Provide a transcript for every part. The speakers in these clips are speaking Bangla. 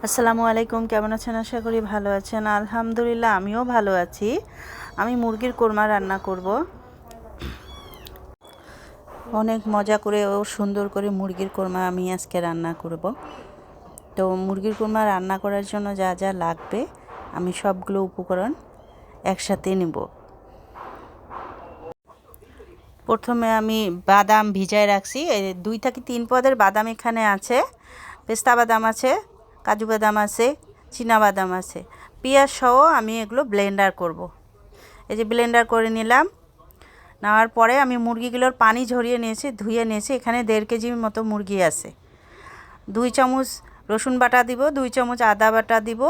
আসসালামু আলাইকুম, কেমন আছেন? আশা করি ভালো আছেন। আলহামদুলিল্লাহ আমিও ভালো আছি। আমি মুরগির কোরমা রান্না করব। অনেক মজা করে ও সুন্দর করে মুরগির কোরমা আমি আজকে রান্না করব। তো মুরগির কোরমা রান্না করার জন্য যা যা লাগবে আমি সবগুলো উপকরণ একসাথে নেব। প্রথমে আমি বাদাম ভিজায় রাখছি। 2 থেকে 3 পদের বাদাম এখানে আছে। পেস্তা বাদাম আছে, কাজু বাদাম আছে, চীনা বাদাম আছে। পেঁয়াজ সহ আমি এগুলো ব্লেন্ডার করব। এই যে ব্লেন্ডার করে নিলাম। নেওয়ার পরে আমি মুরগিগুলোর পানি ঝরিয়ে নিয়েছি, ধুয়ে নিয়েছি। এখানে 1.5 কেজির মতো মুরগি আছে। 2 চামচ রসুন বাটা দিব, 2 চামচ আদা বাটা দিব,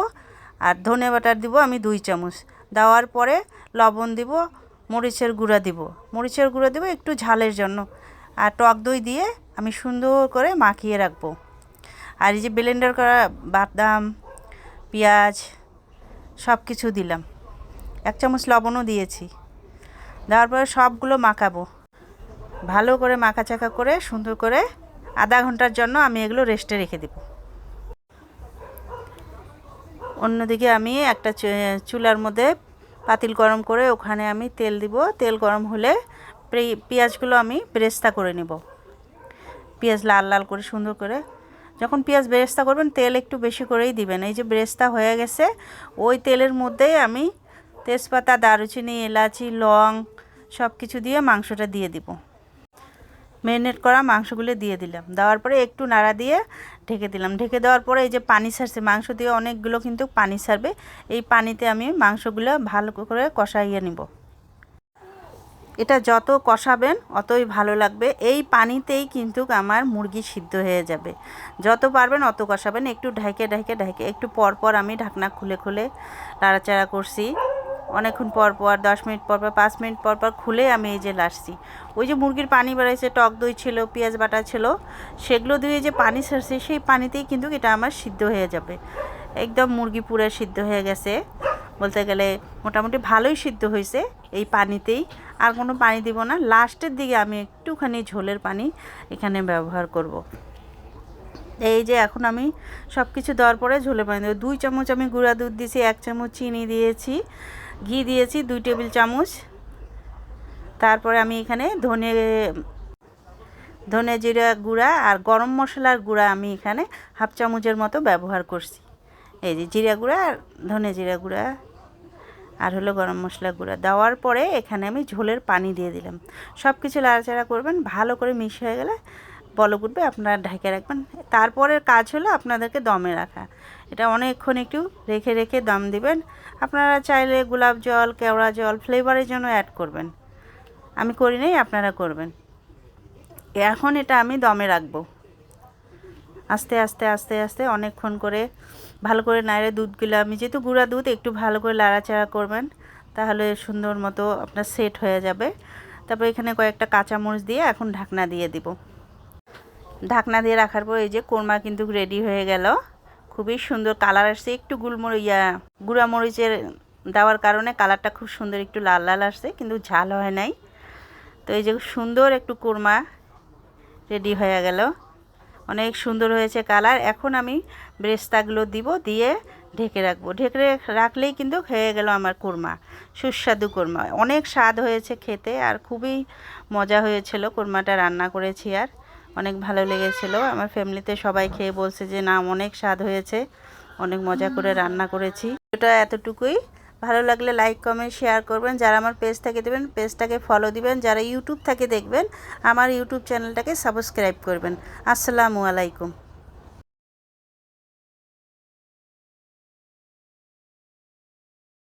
আর ধনে বাটা দিব আমি 2 চামচ। দেওয়ার পরে লবণ দিব, মরিচের গুঁড়া দিব, একটু ঝালের জন্য, আর টক দই দিয়ে আমি সুন্দর করে মাখিয়ে রাখবো। আর এই যে ব্লেন্ডার করা বাদাম, পেঁয়াজ সব কিছু দিলাম, 1 চামচ লবণও দিয়েছি। দেওয়ার পরে সবগুলো মাখাবো, ভালো করে মাখাচাকা করে সুন্দর করে আধা ঘন্টার জন্য আমি এগুলো রেস্টে রেখে দেব। অন্যদিকে আমি একটা চুলার মধ্যে পাতিল গরম করে ওখানে আমি তেল দিব। তেল গরম হলে পেঁয়াজগুলো আমি বেরেস্তা করে নেব। পেঁয়াজ লাল লাল করে সুন্দর করে, যখন পেঁয়াজ বেরেস্তা করবেন তেল একটু বেশি করেই দিবেন। এই যে বেরেস্তা হয়ে গেছে, ওই তেলের মধ্যেই আমি তেজপাতা, দারুচিনি, এলাচি, লং সব কিছু দিয়ে মাংসটা দিয়ে দিব। ম্যারিনেট করা মাংসগুলো দিয়ে দিলাম। দেওয়ার পরে একটু নাড়া দিয়ে ঢেকে দিলাম। ঢেকে দেওয়ার পরে এই যে পানি ছাড়ছে, মাংস দিয়ে অনেকগুলো কিন্তু পানি ছাড়বে। এই পানিতে আমি মাংসগুলো ভালো করে কষাইয়ে নিব। এটা যত কষাবেন অতই ভালো লাগবে। এই পানিতেই কিন্তু আমার মুরগি সিদ্ধ হয়ে যাবে। যত পারবেন অত কষাবেন। একটু ঢাইকে একটু পর পর আমি ঢাকনা খুলে খুলে নাড়াচাড়া করছি। অনেকক্ষণ পর পর 10 মিনিট পর পর 5 মিনিট পর পর খুলে আমি এই যে লাড়ছি। ওই যে মুরগির পানি বেড়াইছে, টক দই ছিল, পেঁয়াজ বাটা ছিল, সেগুলো দিয়ে যে পানি ছাড়ছে সেই পানিতেই কিন্তু এটা আমার সিদ্ধ হয়ে যাবে। একদম মুরগি পুরো সিদ্ধ হয়ে গেছে, বলতে গেলে মোটামুটি ভালোই সিদ্ধ হয়েছে এই পানিতেই। আর কোনো পানি দিব না। লাস্টের দিকে আমি একটুখানি ঝোলের পানি এখানে ব্যবহার করব। এই যে এখন আমি সব কিছু দেওয়ার পরে ঝোলের পানি দেবো। 2 চামচ আমি গুঁড়া দুধ দিয়েছি, 1 চামচ চিনি দিয়েছি, ঘি দিয়েছি 2 টেবিল চামচ। তারপরে আমি এখানে ধনে জিরা গুঁড়া আর গরম মশলার গুঁড়া আমি এখানে 1/2 চামচের মতো ব্যবহার করছি। এই যে জিরা গুঁড়া আর ধনে জিরা গুঁড়া আর হলো গরম মশলা গুঁড়া দেওয়ার পরে এখানে আমি ঝোলের পানি দিয়ে দিলাম। সব কিছু নাড়াচাড়া করবেন, ভালো করে মিশে হয়ে গেলে বলক উঠবে, আপনারা ঢেকে রাখবেন। তারপরের কাজ হলো আপনাদেরকে দমে রাখা। এটা অনেকক্ষণ একটু রেখে রেখে দম দিবেন। আপনারা চাইলে গোলাপ জল, কেওড়া জল ফ্লেভারের জন্য অ্যাড করবেন। আমি করি নাই, আপনারা করবেন। এখন এটা আমি দমে রাখবো। আস্তে আস্তে আস্তে আস্তে অনেকক্ষণ করে ভালো করে নাড়ে দুধগুলো, আমি যেহেতু গুঁড়া দুধ, একটু ভালো করে নাড়াচাড়া করবেন, তাহলে সুন্দর মতো আপনার সেট হয়ে যাবে। তারপর এখানে কয়েকটা কাঁচামরিচ দিয়ে এখন ঢাকনা দিয়ে দিব। ঢাকনা দিয়ে রাখার পর এই যে কোরমা কিন্তু রেডি হয়ে গেল। খুবই সুন্দর কালার আসছে। একটু গুঁড়া মরিচের দেওয়ার কারণে কালারটা খুব সুন্দর, একটু লাল লাল আসছে, কিন্তু ঝাল হয় নাই। তো এই যে সুন্দর একটু কোরমা রেডি হয়ে গেল, অনেক সুন্দর হয়েছে কালার। এখন আমি বেরেস্তাগুলো দিব, দিয়ে ঢেকে রাখবো। ঢেকে রাখলেই কিন্তু হয়ে গেল আমার কোরমা, সুস্বাদু কোরমা। অনেক স্বাদ হয়েছে খেতে, আর খুবই মজা হয়েছিল কোরমাটা রান্না করেছি, আর অনেক ভালো লেগেছিল। আমার ফ্যামিলিতে সবাই খেয়ে বলছে যে না, অনেক স্বাদ হয়েছে, অনেক মজা করে রান্না করেছি। এটা এতটুকুই। ভালো লাগলে লাইক, কমেন্ট, শেয়ার করবেন। যারা আমার পেজ থেকে দেবেন পেজটাকে ফলো দিবেন। যারা ইউটিউব থেকে দেখবেন আমার ইউটিউব চ্যানেলটাকে সাবস্ক্রাইব করবেন। আসসালামু আলাইকুম।